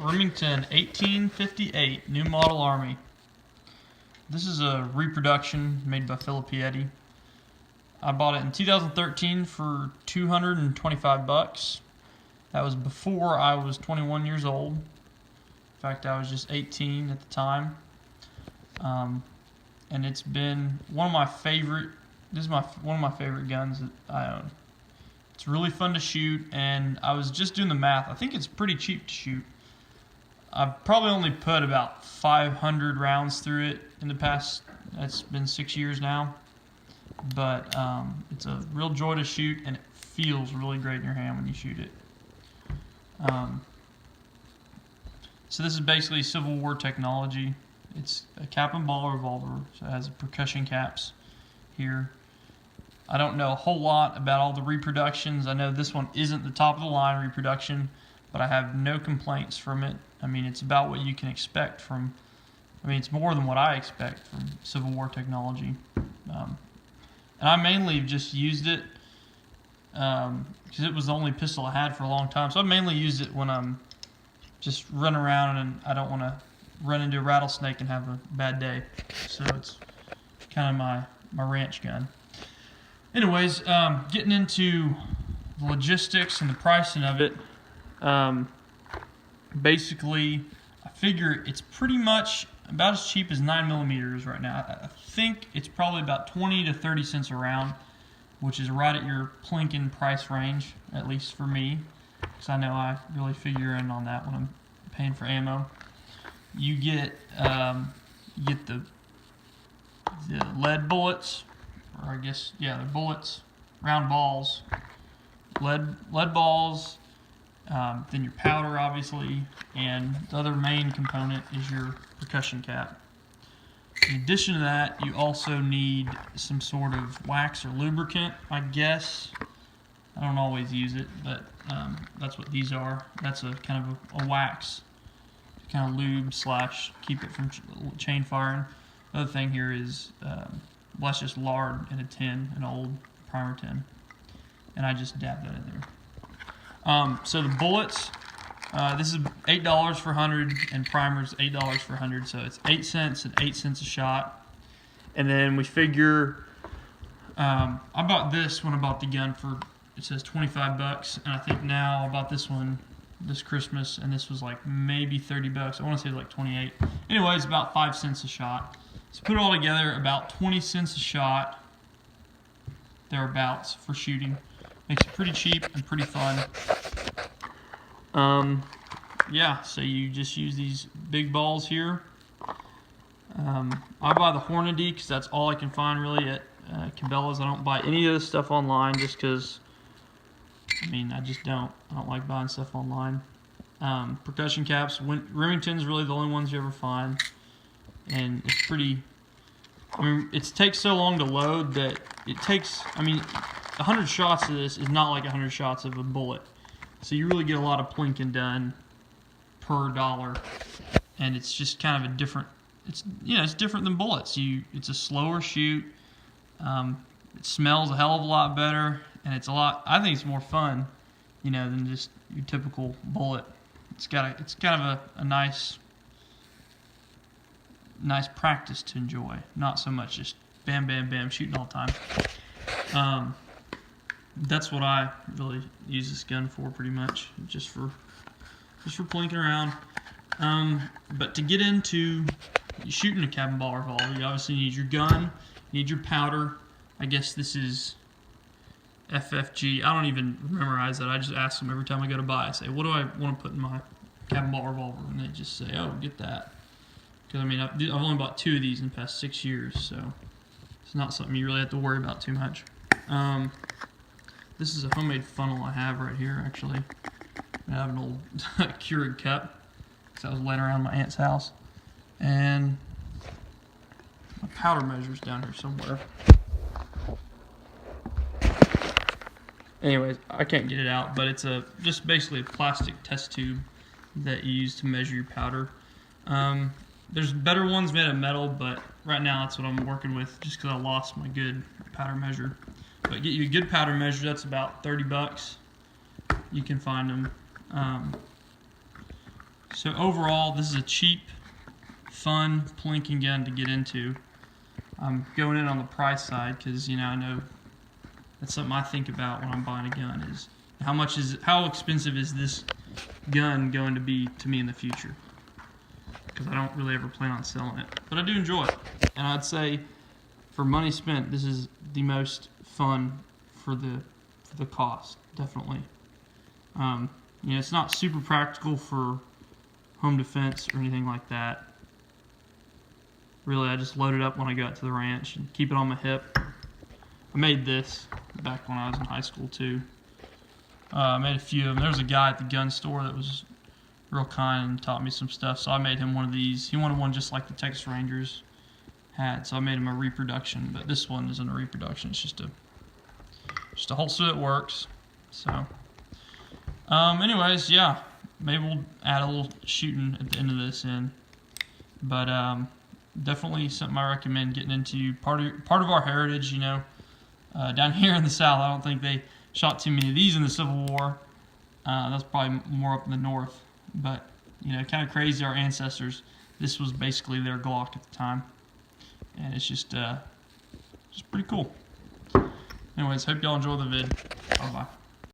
Remington 1858 New Model Army. This is a reproduction made by Pietta. I bought it in 2013 for $225. That was before I was 21 years old. In fact, I was just 18 at the time. And it's been one of my favorite. This is one of my favorite guns that I own. It's really fun to shoot, and I was just doing the math. I think it's pretty cheap to shoot. I've probably only put about 500 rounds through it in the past. It's been 6 years now, but it's a real joy to shoot, and it feels really great in your hand when you shoot it. So this is basically Civil War technology. It's a cap and ball revolver, so it has percussion caps here. I don't know a whole lot about all the reproductions. I know this one isn't the top of the line reproduction, but I have no complaints from it. I mean, it's about what you can expect from, it's more than what I expect from Civil War technology. And I mainly just used it because it was the only pistol I had for a long time. So I mainly used it when I'm just running around and I don't want to run into a rattlesnake and have a bad day. So it's kind of my ranch gun. Anyways, getting into the logistics and the pricing of it. Basically, I figure it's pretty much about as cheap as 9mm right now. I think it's probably about 20 to 30 cents a round, which is right at your plinking price range, at least for me, because I know I really figure in on that when I'm paying for ammo. You get the lead bullets, or I guess, yeah, they're bullets, round balls, lead balls, then your powder, obviously, and the other main component is your percussion cap. In addition to that, you also need some sort of wax or lubricant, I guess. I don't always use it, but that's what these are. That's a kind of a wax, kind of lube slash keep it from chain firing. The other thing here is, well, that's just lard in a tin, an old primer tin, and I just dab that in there. So the bullets, this is $8 for 100, and primers $8 for 100, so it's 8 cents and 8 cents a shot. And then we figure, I bought this when I bought the gun for, it says 25 bucks, and I think now I bought this one this Christmas, and this was like maybe 30 bucks. I want to say it was like 28. Anyways, about 5 cents a shot. So put it all together, about 20 cents a shot, thereabouts, for shooting. Makes it pretty cheap and pretty fun. Yeah, so you just use these big balls here. I buy the Hornady because that's all I can find really at Cabela's. I don't buy any of this stuff online just because, I just don't. I don't like buying stuff online. Percussion caps, Remington's really the only ones you ever find. And it's pretty, it takes so long to load that it takes, 100 shots of this is not like 100 shots of a bullet. So you really get a lot of plinking done per dollar. And it's just kind of a different, it's different than bullets. It's a slower shoot. It smells a hell of a lot better. And it's I think it's more fun, than just your typical bullet. It's kind of a nice practice to enjoy. Not so much just bam, bam, bam, shooting all the time. That's what I really use this gun for, pretty much, just for plinking around. But to get into shooting a cap and ball revolver, you obviously need your gun, you need your powder. I guess this is FFG. I don't even memorize that. I just ask them every time I go to buy. I say, what do I want to put in my cap and ball revolver? And they just say, oh, get that. Because I've only bought 2 of these in the past 6 years, so it's not something you really have to worry about too much. This is a homemade funnel I have right here, actually. I have an old Keurig cup because I was laying around my aunt's house. And my powder measure's down here somewhere. Anyways, I can't get it out, but it's just basically a plastic test tube that you use to measure your powder. There's better ones made of metal, but right now that's what I'm working with just because I lost my good powder measure. But get you a good powder measure, that's about 30 bucks. You can find them. So overall, this is a cheap, fun plinking gun to get into. I'm going in on the price side because, you know, I know that's something I think about when I'm buying a gun is how expensive is this gun going to be to me in the future? Because I don't really ever plan on selling it, but I do enjoy it, and I'd say for money spent, this is the most fun for the cost, definitely. You know, it's not super practical for home defense or anything like that. Really, I just load it up when I go out to the ranch and keep it on my hip. I made this back when I was in high school too. I made a few of them. There was a guy at the gun store that was real kind and taught me some stuff, so I made him one of these. He wanted one just like the Texas Rangers had, so I made him a reproduction, but this one isn't a reproduction. It's just a holster that works. So anyways, yeah, maybe we'll add a little shooting at the end of this in, but definitely something I recommend getting into. Part of our heritage, you know. Down here in the South, I don't think they shot too many of these in the Civil War. That's probably more up in the North, but you know, kind of crazy. Our ancestors, this was basically their Glock at the time, and it's just pretty cool. Anyways, hope y'all enjoy the vid. Bye bye.